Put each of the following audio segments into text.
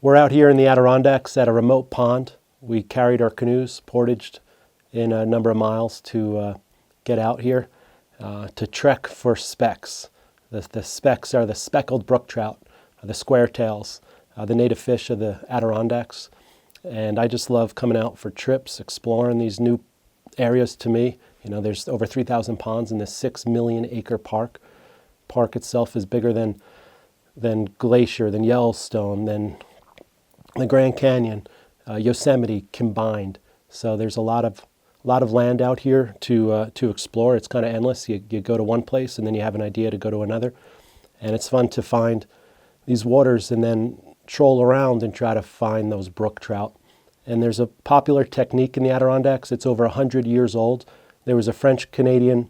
We're out here in the Adirondacks at a remote pond. We carried our canoes, portaged in a number of miles to get out here to trek for specks. The specks are the speckled brook trout, the square tails, the native fish of the Adirondacks. And I just love coming out for trips, exploring these new areas to me. You know, there's over 3,000 ponds in this 6 million acre park. Park itself is bigger than Glacier, than Yellowstone, than the Grand Canyon, Yosemite combined. So there's a lot of land out here to explore. It's kind of endless. You go to one place and then you have an idea to go to another. And it's fun to find these waters and then troll around and try to find those brook trout. And there's a popular technique in the Adirondacks. It's over 100 years old. There was a French-Canadian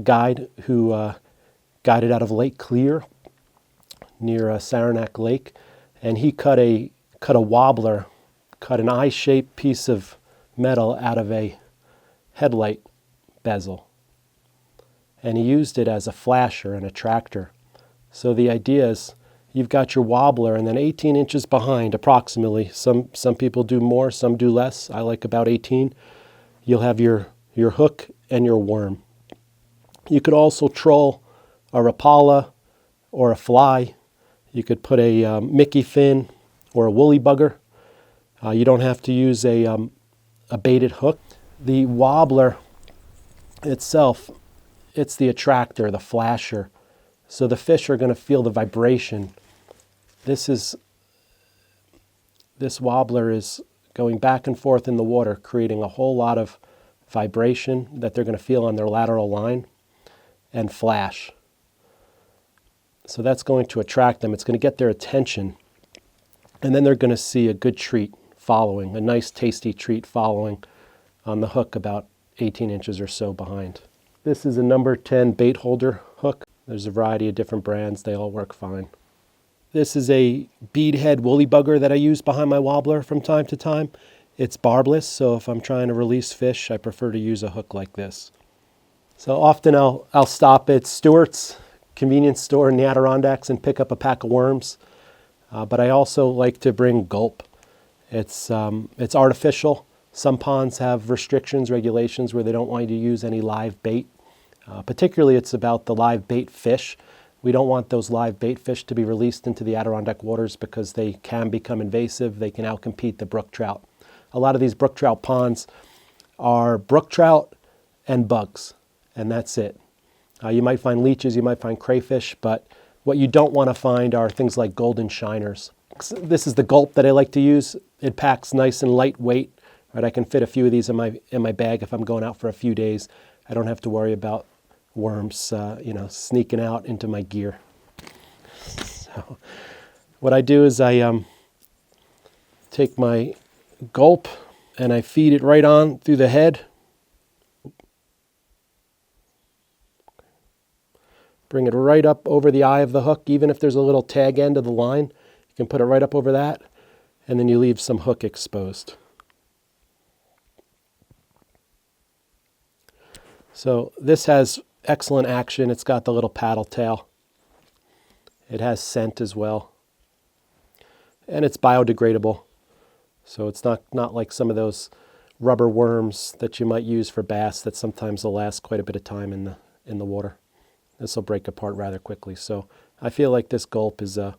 guide who guided out of Lake Clear near Saranac Lake, and he cut a wobbler, cut an eye-shaped piece of metal out of a headlight bezel, and he used it as a flasher and attractor. So the idea is you've got your wobbler, and then 18 inches behind, approximately. Some people do more, some do less. I like about 18. You'll have your hook and your worm. You could also troll a rapala or a fly. You could put a Mickey fin or a woolly bugger. You don't have to use a baited hook. The wobbler itself, it's the attractor, the flasher. So the fish are going to feel the vibration. This wobbler is going back and forth in the water, creating a whole lot of vibration that they're going to feel on their lateral line and flash. So that's going to attract them. It's going to get their attention. And then they're going to see a good treat following, a nice tasty treat following on the hook about 18 inches or so behind. This is a number 10 baitholder hook. There's a variety of different brands. They all work fine. This is a beadhead woolly bugger that I use behind my wobbler from time to time. It's barbless, so if I'm trying to release fish, I prefer to use a hook like this. So often I'll stop at Stewart's convenience store in the Adirondacks and pick up a pack of worms. But I also like to bring gulp. It's artificial. Some ponds have restrictions, regulations where they don't want you to use any live bait. Particularly it's about the live bait fish. We don't want those live bait fish to be released into the Adirondack waters because they can become invasive. They can outcompete the brook trout. A lot of these brook trout ponds are brook trout and bugs, and that's it. You might find leeches, you might find crayfish, but what you don't want to find are things like golden shiners. This is the gulp that I like to use. It packs nice and lightweight. Right, I can fit a few of these in my bag if I'm going out for a few days. I don't have to worry about worms, sneaking out into my gear. So, what I do is I take my gulp and I feed it right on through the head. Bring it right up over the eye of the hook. Even if there's a little tag end of the line, you can put it right up over that, and then you leave some hook exposed. So this has excellent action. It's got the little paddle tail. It has scent as well. And it's biodegradable. So it's not like some of those rubber worms that you might use for bass that sometimes will last quite a bit of time in the water. This will break apart rather quickly. So I feel like this gulp is a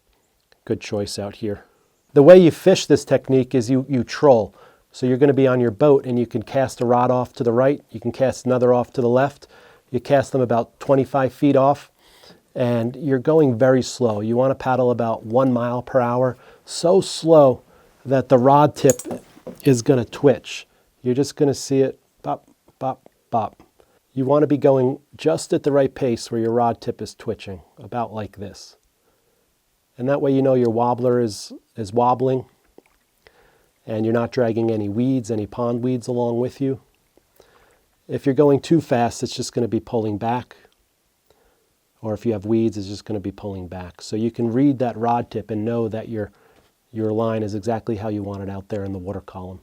good choice out here. The way you fish this technique is you troll. So you're going to be on your boat and you can cast a rod off to the right. You can cast another off to the left. You cast them about 25 feet off and you're going very slow. You want to paddle about 1 mile per hour, so slow that the rod tip is going to twitch. You're just going to see it bop, bop, bop. You want to be going just at the right pace where your rod tip is twitching, about like this. And that way you know your wobbler is wobbling and you're not dragging any weeds, any pond weeds along with you. If you're going too fast, it's just going to be pulling back. Or if you have weeds, it's just going to be pulling back. So you can read that rod tip and know that your line is exactly how you want it out there in the water column.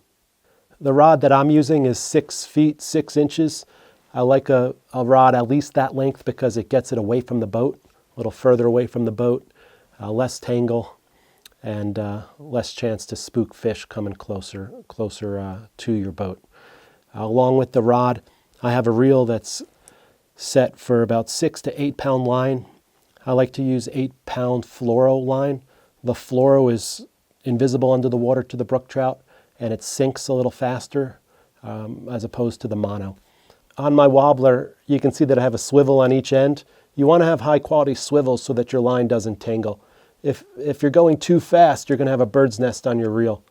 The rod that I'm using is 6 feet, 6 inches. I like a rod at least that length because it gets it away from the boat, a little further away from the boat, less tangle, and less chance to spook fish coming closer to your boat. Along with the rod, I have a reel that's set for about 6 to 8 pound line. I like to use 8-pound fluoro line. The fluoro is invisible under the water to the brook trout, and it sinks a little faster as opposed to the mono. On my wobbler, you can see that I have a swivel on each end. You want to have high quality swivels so that your line doesn't tangle. If you're going too fast, you're going to have a bird's nest on your reel.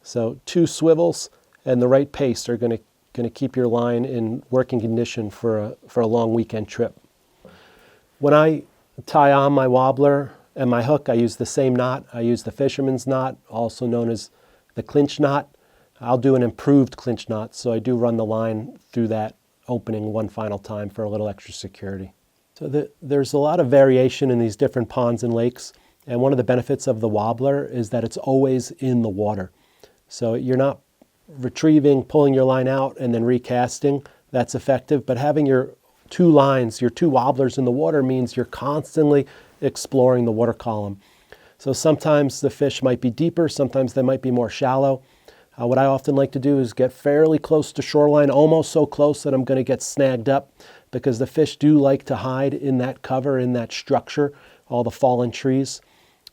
So 2 swivels and the right pace are going to keep your line in working condition for a long weekend trip. When I tie on my wobbler and my hook, I use the same knot. I use the fisherman's knot, also known as the clinch knot. I'll do an improved clinch knot, so I do run the line through that opening one final time for a little extra security. So there's a lot of variation in these different ponds and lakes, and one of the benefits of the wobbler is that it's always in the water. So you're not retrieving, pulling your line out, and then recasting. That's effective, but having your 2 lines, your 2 wobblers in the water means you're constantly exploring the water column. So sometimes the fish might be deeper, sometimes they might be more shallow. What I often like to do is get fairly close to shoreline, almost so close that I'm going to get snagged up, because the fish do like to hide in that cover, in that structure, all the fallen trees.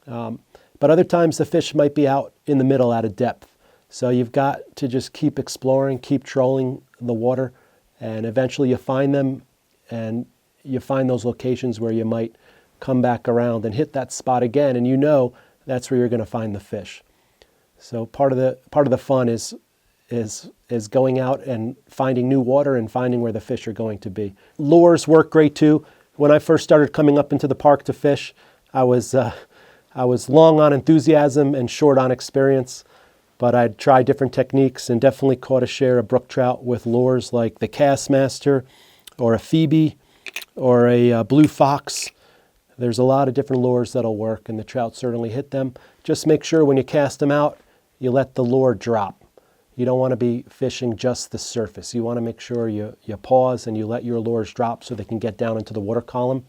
But other times the fish might be out in the middle at a depth. So you've got to just keep exploring, keep trolling the water, and eventually you find them, and you find those locations where you might come back around and hit that spot again, and you know that's where you're going to find the fish. So part of the fun is going out and finding new water and finding where the fish are going to be. Lures work great too. When I first started coming up into the park to fish, I was long on enthusiasm and short on experience, but I'd try different techniques and definitely caught a share of brook trout with lures like the Castmaster or a Phoebe or a blue fox. There's a lot of different lures that'll work, and the trout certainly hit them. Just make sure when you cast them out, you let the lure drop. You don't want to be fishing just the surface. You want to make sure you pause and you let your lures drop so they can get down into the water column.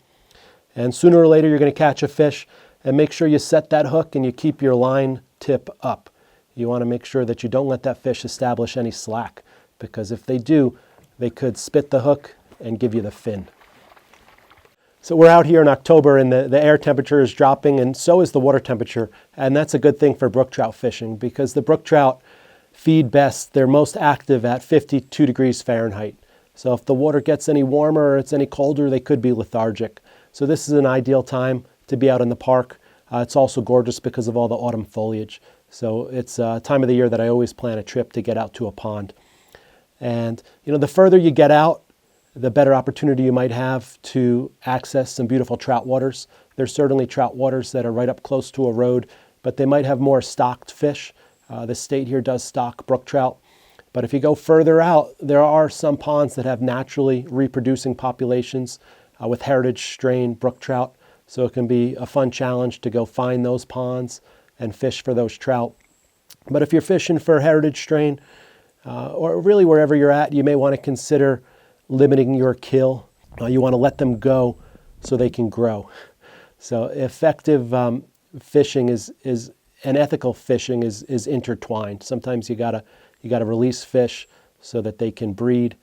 And sooner or later you're going to catch a fish, and make sure you set that hook and you keep your line tip up. You want to make sure that you don't let that fish establish any slack, because if they do, they could spit the hook and give you the fin. So we're out here in October, and the air temperature is dropping, and so is the water temperature. And that's a good thing for brook trout fishing, because the brook trout feed best. They're most active at 52 degrees Fahrenheit. So if the water gets any warmer or it's any colder, they could be lethargic. So this is an ideal time to be out in the park. It's also gorgeous because of all the autumn foliage. So it's a time of the year that I always plan a trip to get out to a pond. And the further you get out, the better opportunity you might have to access some beautiful trout waters. There's certainly trout waters that are right up close to a road, but they might have more stocked fish. The state here does stock brook trout. But if you go further out, there are some ponds that have naturally reproducing populations with heritage strain brook trout. So it can be a fun challenge to go find those ponds and fish for those trout. But if you're fishing for heritage strain, or really wherever you're at, you may want to consider limiting your kill. You want to let them go so they can grow. So effective fishing is and ethical fishing is intertwined. Sometimes you gotta release fish so that they can breed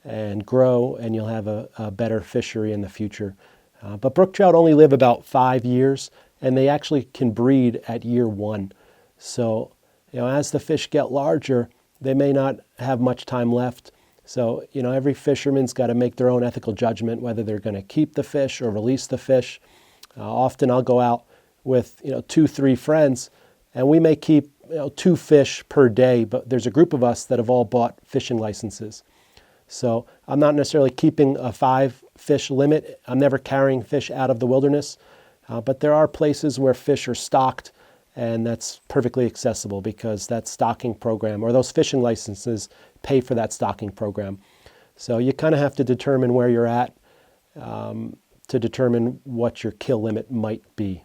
and grow, and you'll have a better fishery in the future. But brook trout only live about 5 years, and they actually can breed at year 1. So as the fish get larger, they may not have much time left. So, every fisherman's got to make their own ethical judgment whether they're going to keep the fish or release the fish. Often I'll go out with, 2-3 friends, and we may keep, 2 fish per day, but there's a group of us that have all bought fishing licenses. So I'm not necessarily keeping a 5 fish limit. I'm never carrying fish out of the wilderness, but there are places where fish are stocked, and that's perfectly accessible because that stocking program or those fishing licenses pay for that stocking program. So you kind of have to determine where you're at to determine what your kill limit might be.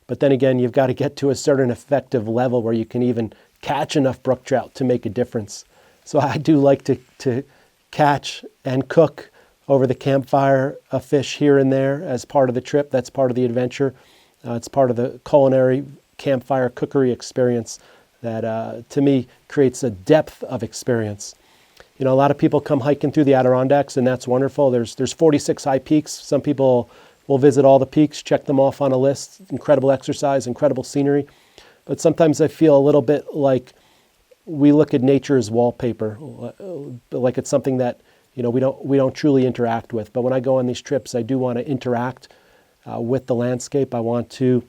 But then again, you've got to get to a certain effective level where you can even catch enough brook trout to make a difference. So I do like to catch and cook over the campfire a fish here and there as part of the trip. That's part of the adventure. It's part of the culinary campfire cookery experience that to me creates a depth of experience. You know, a lot of people come hiking through the Adirondacks, and that's wonderful. There's 46 high peaks. Some people will visit all the peaks, check them off on a list. Incredible exercise, incredible scenery. But sometimes I feel a little bit like we look at nature as wallpaper, like it's something that, you know, we don't truly interact with. But when I go on these trips, I do want to interact with the landscape. I want to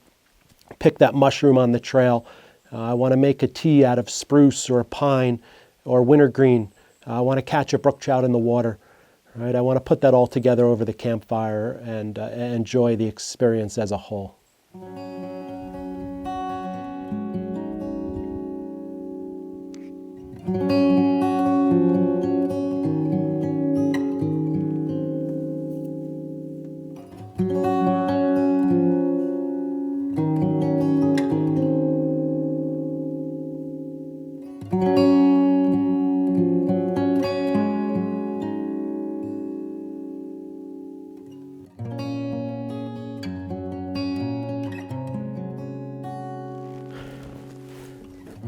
pick that mushroom on the trail. I want to make a tea out of spruce or pine or wintergreen. I want to catch a brook trout in the water. Right? I want to put that all together over the campfire and enjoy the experience as a whole.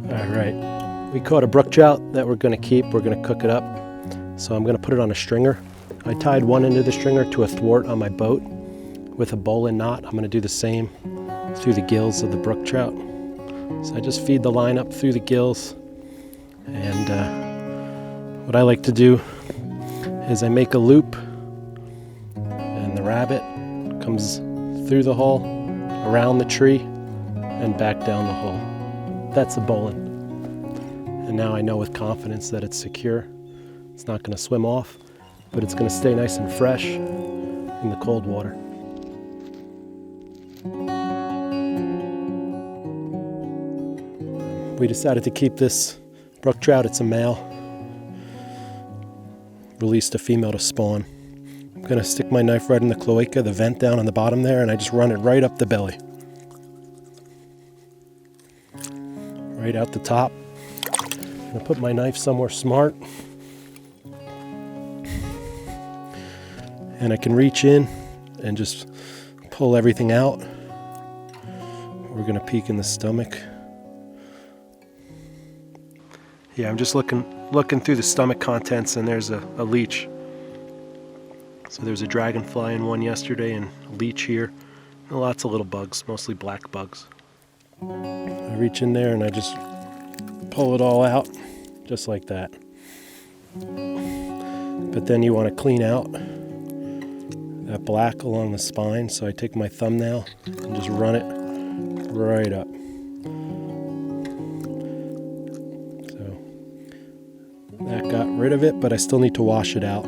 All right, we caught a brook trout that we're going to keep. We're going to cook it up. So I'm going to put it on a stringer. I tied one end of the stringer to a thwart on my boat with a bowline knot. I'm going to do the same through the gills of the brook trout. So I just feed the line up through the gills. And what I like to do is I make a loop, and the rabbit comes through the hole, around the tree, and back down the hole. That's a bowline. And now I know with confidence that it's secure. It's not going to swim off, but it's going to stay nice and fresh in the cold water. We decided to keep this brook trout. It's a male. Released a female to spawn. I'm going to stick my knife right in the cloaca, the vent down on the bottom there, and I just run it right up the belly. Right out the top. I'm going to put my knife somewhere smart. And I can reach in and just pull everything out. We're going to peek in the stomach. Yeah, I'm just looking through the stomach contents, and there's a leech. So there's a dragonfly in one yesterday and a leech here. And lots of little bugs, mostly black bugs. I reach in there and I just pull it all out, just like that. But then you want to clean out that black along the spine, so I take my thumbnail and just run it right up. So that got rid of it, but I still need to wash it out.